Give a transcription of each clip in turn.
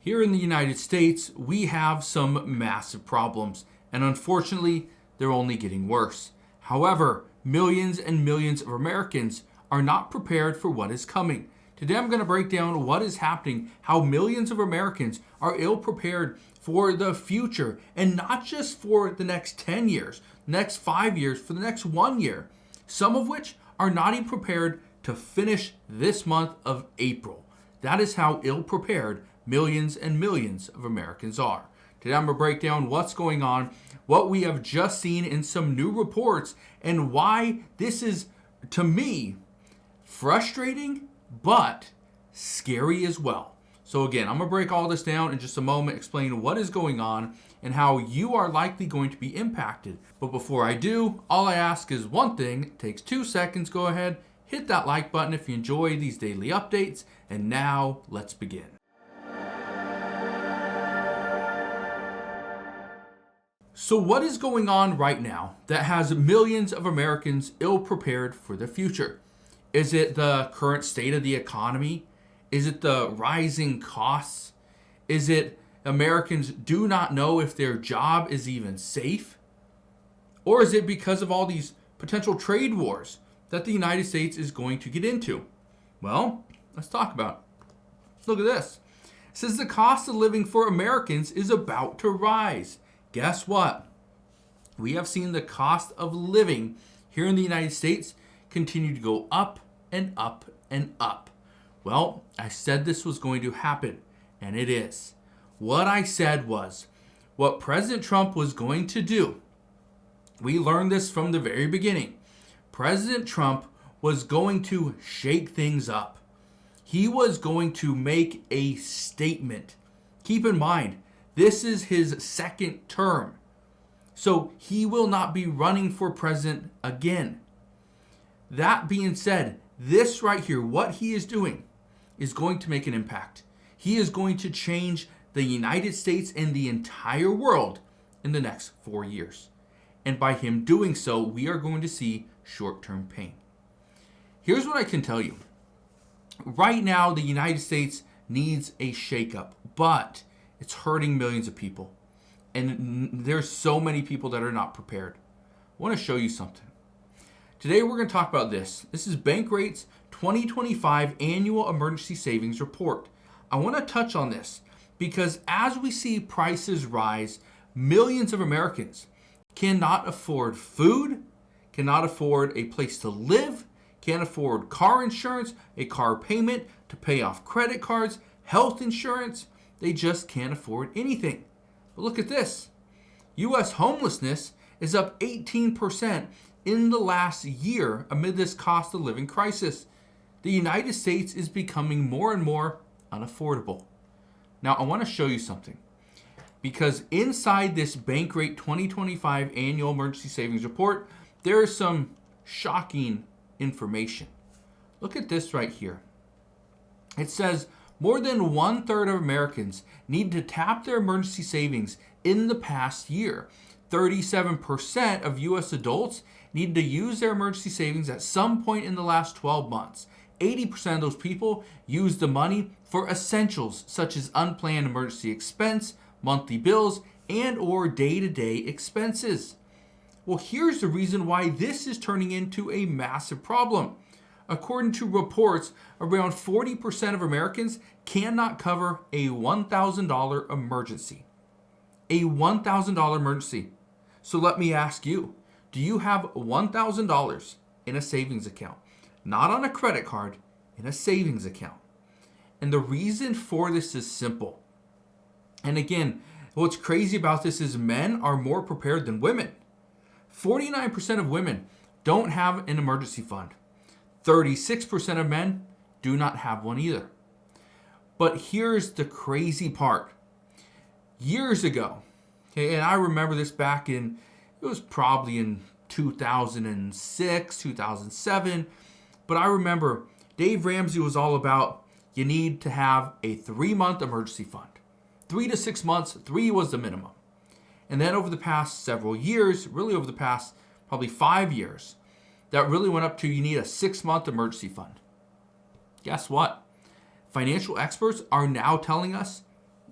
Here in the United States, we have some massive problems, and unfortunately, they're only getting worse. However, millions and millions of Americans are not prepared for what is coming. Today, I'm going to break down what is happening, how millions of Americans are ill prepared for the future, and not just for the next 10 years, next 5 years, for the next 1 year, some of which are not even prepared to finish this month of April. That is how ill prepared millions and millions of Americans are. Today I'm going to break down what's going on, what we have just seen in some new reports, and why this is, to me, frustrating, but scary as well. So again, I'm going to break all this down in just a moment, explain what is going on and how you are likely going to be impacted. But before I do, all I ask is one thing. It takes 2 seconds. Go ahead, hit that like button if you enjoy these daily updates. And now let's begin. So what is going on right now that has millions of Americans ill prepared for the future? Is it the current state of the economy? Is it the rising costs? Is it Americans do not know if their job is even safe? Or is it because of all these potential trade wars that the United States is going to get into? Well, let's talk about it. Look at this. It says the cost of living for Americans is about to rise. Guess what? We have seen the cost of living here in the United States continue to go up and up and up. Well, I said this was going to happen, and it is. What I said was, what President Trump was going to do, we learned this from the very beginning. President Trump was going to shake things up. He was going to make a statement. Keep in mind, this is his second term. So he will not be running for president again. That being said, this right here, what he is doing, is going to make an impact. He is going to change the United States and the entire world in the next 4 years. And by him doing so, we are going to see short-term pain. Here's what I can tell you. Right now, the United States needs a shakeup, but it's hurting millions of people. And there's so many people that are not prepared. I want to show you something. Today we're going to talk about this. This is Bankrate's 2025 Annual Emergency Savings Report. I want to touch on this because as we see prices rise, millions of Americans cannot afford food, cannot afford a place to live, can't afford car insurance, a car payment, to pay off credit cards, health insurance. They just can't afford anything. But look at this. U.S. homelessness is up 18% in the last year amid this cost of living crisis. The United States is becoming more and more unaffordable. Now, I want to show you something. Because inside this Bankrate 2025 Annual Emergency Savings Report, there is some shocking information. Look at this right here. It says more than 1/3 of Americans need to tap their emergency savings in the past year. 37% of U.S. adults need to use their emergency savings at some point in the last 12 months. 80% of those people use the money for essentials such as unplanned emergency expense, monthly bills, and or day-to-day expenses. Well, here's the reason why this is turning into a massive problem. According to reports, around 40% of Americans cannot cover a $1,000 emergency. A $1,000 emergency. So let me ask you, do you have $1,000 in a savings account? Not on a credit card, in a savings account. And the reason for this is simple. And again, what's crazy about this is men are more prepared than women. 49% of women don't have an emergency fund. 36% of men do not have one either. But here's the crazy part. Years ago, okay, and I remember this back in, it was probably in 2006, 2007, but I remember Dave Ramsey was all about you need to have a 3-month emergency fund. 3 to 6 months, 3 was the minimum. And then over the past several years, really over the past probably 5 years, that really went up to you need a 6-month emergency fund. Guess what? Financial experts are now telling us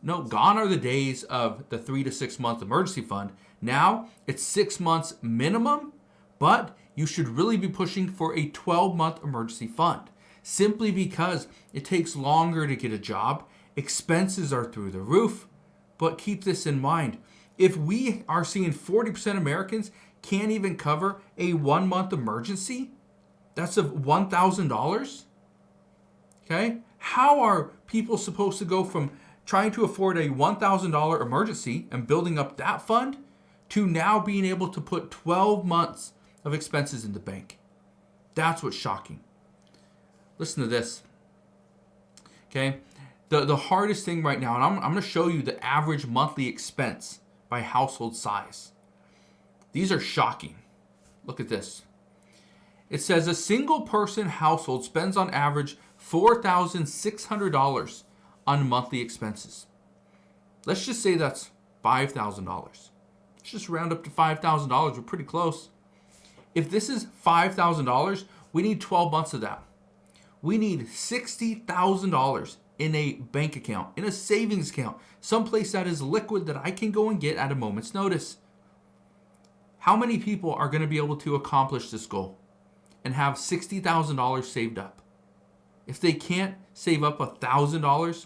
No, gone are the days of the 3 to 6 month emergency fund. Now it's 6 months minimum, but you should really be pushing for a 12-month emergency fund simply because it takes longer to get a job. Expenses are through the roof. But keep this in mind. If we are seeing 40% Americans can't even cover a 1 month emergency, that's of $1,000. Okay? How are people supposed to go from trying to afford a $1,000 emergency and building up that fund to now being able to put 12 months of expenses in the bank? That's what's shocking. Listen to this. Okay? The hardest thing right now, and I'm going to show you the average monthly expense by household size. These are shocking. Look at this. It says a single person household spends on average $4,600 on monthly expenses. Let's just say that's $5,000. Let's just round up to $5,000. We're pretty close. If this is $5,000, we need 12 months of that. We need $60,000 in a bank account, in a savings account, someplace that is liquid that I can go and get at a moment's notice. How many people are going to be able to accomplish this goal and have $60,000 saved up? If they can't save up $1,000,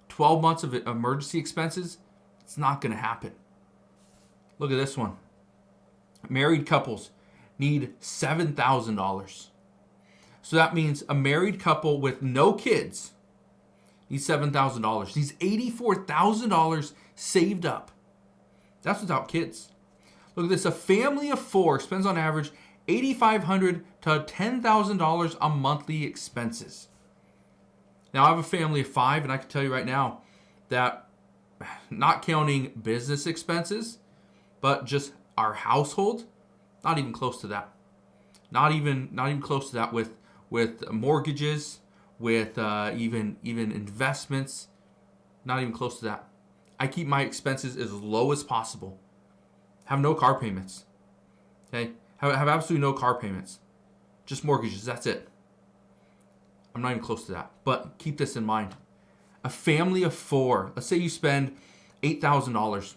12 months of emergency expenses, it's not going to happen. Look at this one. Married couples need $7,000. So that means a married couple with no kids needs $7,000. Needs $84,000 saved up. That's without kids. Look at this. A family of four spends on average $8,500 to $10,000 on monthly expenses. Now, I have a family of five, and I can tell you right now that, not counting business expenses, but just our household, not even close to that. Not even close to that with mortgages, with even investments. Not even close to that. I keep my expenses as low as possible. Have no car payments. Okay? Have absolutely no car payments. Just mortgages. That's it. I'm not even close to that. But keep this in mind. A family of four. Let's say you spend $8,000.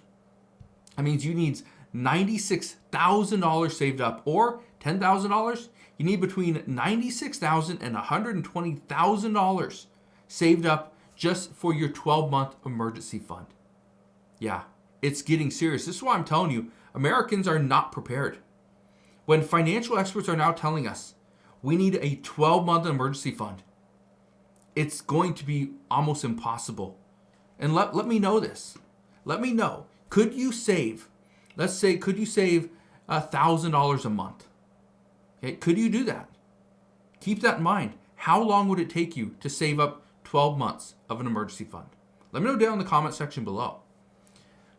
That means you need $96,000 saved up, or $10,000. You need between $96,000 and $120,000 saved up just for your 12-month emergency fund. Yeah, it's getting serious. This is why I'm telling you, Americans are not prepared. When financial experts are now telling us we need a 12-month emergency fund, it's going to be almost impossible. And let me know this. Let me know. Could you save, let's say, could you save $1,000 a month? Okay, could you do that? Keep that in mind. How long would it take you to save up 12 months of an emergency fund? Let me know down in the comment section below.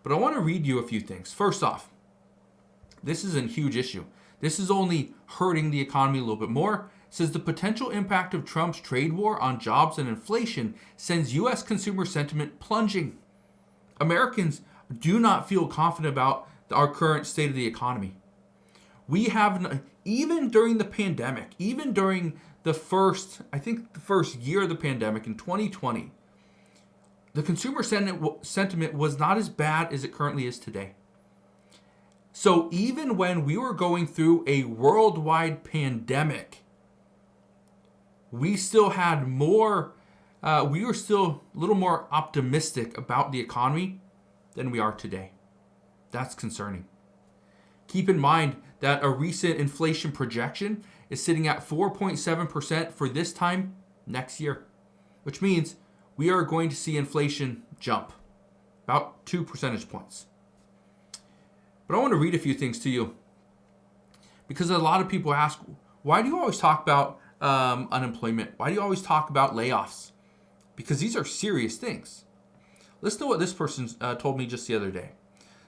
But I want to read you a few things. First off, this is a huge issue. This is only hurting the economy a little bit more. It says the potential impact of Trump's trade war on jobs and inflation sends U.S. consumer sentiment plunging. Americans do not feel confident about our current state of the economy. We have, even during the pandemic, even during the first year of the pandemic in 2020, the consumer sentiment was not as bad as it currently is today. So even when we were going through a worldwide pandemic, we still had we were still a little more optimistic about the economy than we are today. That's concerning. Keep in mind that a recent inflation projection is sitting at 4.7% for this time next year, which means we are going to see inflation jump about 2 percentage points. But I want to read a few things to you, because a lot of people ask, why do you always talk about unemployment? Why do you always talk about layoffs? Because these are serious things. Listen to what this person told me just the other day.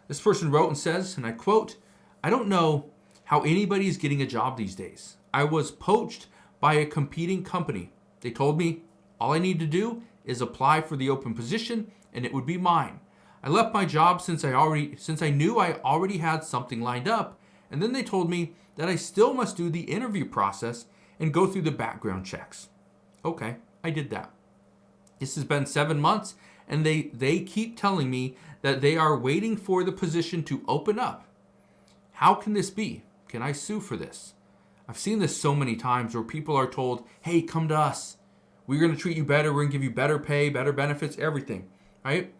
This person wrote and says, and I quote, "I don't know how anybody is getting a job these days. I was poached by a competing company. They told me all I need to do is apply for the open position and it would be mine. I left my job since I knew I already had something lined up, and then they told me that I still must do the interview process and go through the background checks. Okay, I did that. This has been 7 months, and they keep telling me that they are waiting for the position to open up. How can this be? Can I sue for this? I've seen this so many times where people are told, hey, come to us. We're going to treat you better. We're going to give you better pay, better benefits, everything, right?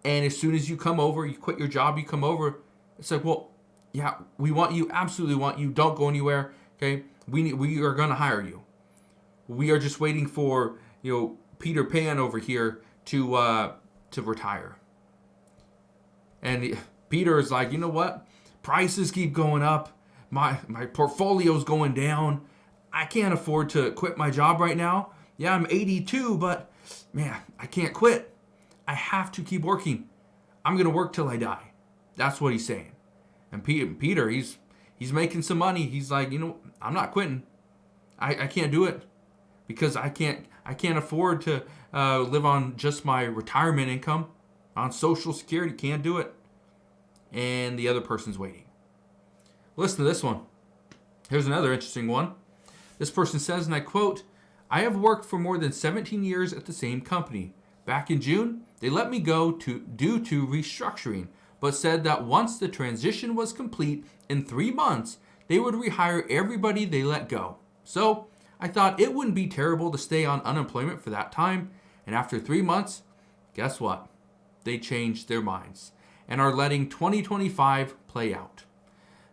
And as soon as you come over, you quit your job, you come over, it's like, well, yeah, we want you, absolutely want you. Don't go anywhere, okay? We are going to hire you. We are just waiting for, Peter Pan over here to retire. And Peter is like, you know what? Prices keep going up. My portfolio's going down. I can't afford to quit my job right now. Yeah, I'm 82, but man, I can't quit. I have to keep working. I'm going to work till I die. That's what he's saying. And Peter, he's making some money. He's like, I'm not quitting. I can't do it because I can't afford to live on just my retirement income, on Social Security. Can't do it. And the other person's waiting. Listen to this one. Here's another interesting one. This person says, and I quote, I have worked for more than 17 years at the same company. Back in June, they let me go due to restructuring, but said that once the transition was complete in 3 months, they would rehire everybody they let go. So I thought it wouldn't be terrible to stay on unemployment for that time. And after 3 months, guess what? They changed their minds and are letting 2025 play out.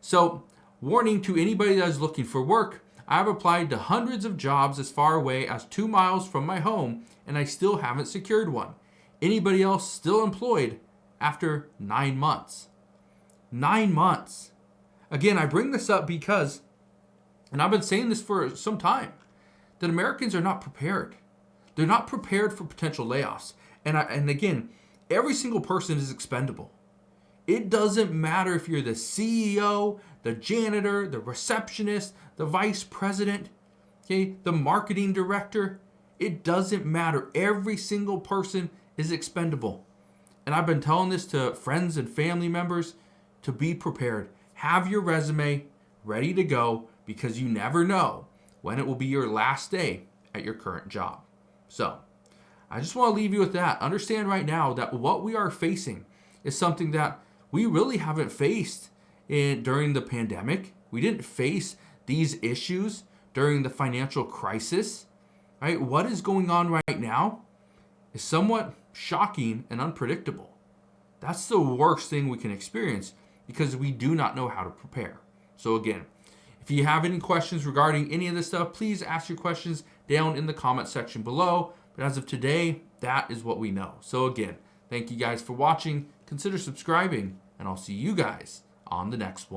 So, warning to anybody that is looking for work, I have applied to hundreds of jobs as far away as 2 miles from my home, and I still haven't secured one. Anybody else still employed after 9 months? 9 months. Again, I bring this up because, and I've been saying this for some time, that Americans are not prepared. They're not prepared for potential layoffs. And again, every single person is expendable. It doesn't matter if you're the CEO, the janitor, the receptionist, the vice president, okay, the marketing director. It doesn't matter. Every single person is expendable. And I've been telling this to friends and family members to be prepared. Have your resume ready to go because you never know when it will be your last day at your current job. So, I just want to leave you with that. Understand right now that what we are facing is something that we really haven't faced during the pandemic. We didn't face these issues during the financial crisis, right? What is going on right now is somewhat shocking and unpredictable. That's the worst thing we can experience because we do not know how to prepare. So again, if you have any questions regarding any of this stuff, please ask your questions down in the comment section below. But as of today, that is what we know. So again, thank you guys for watching. Consider subscribing, and I'll see you guys on the next one.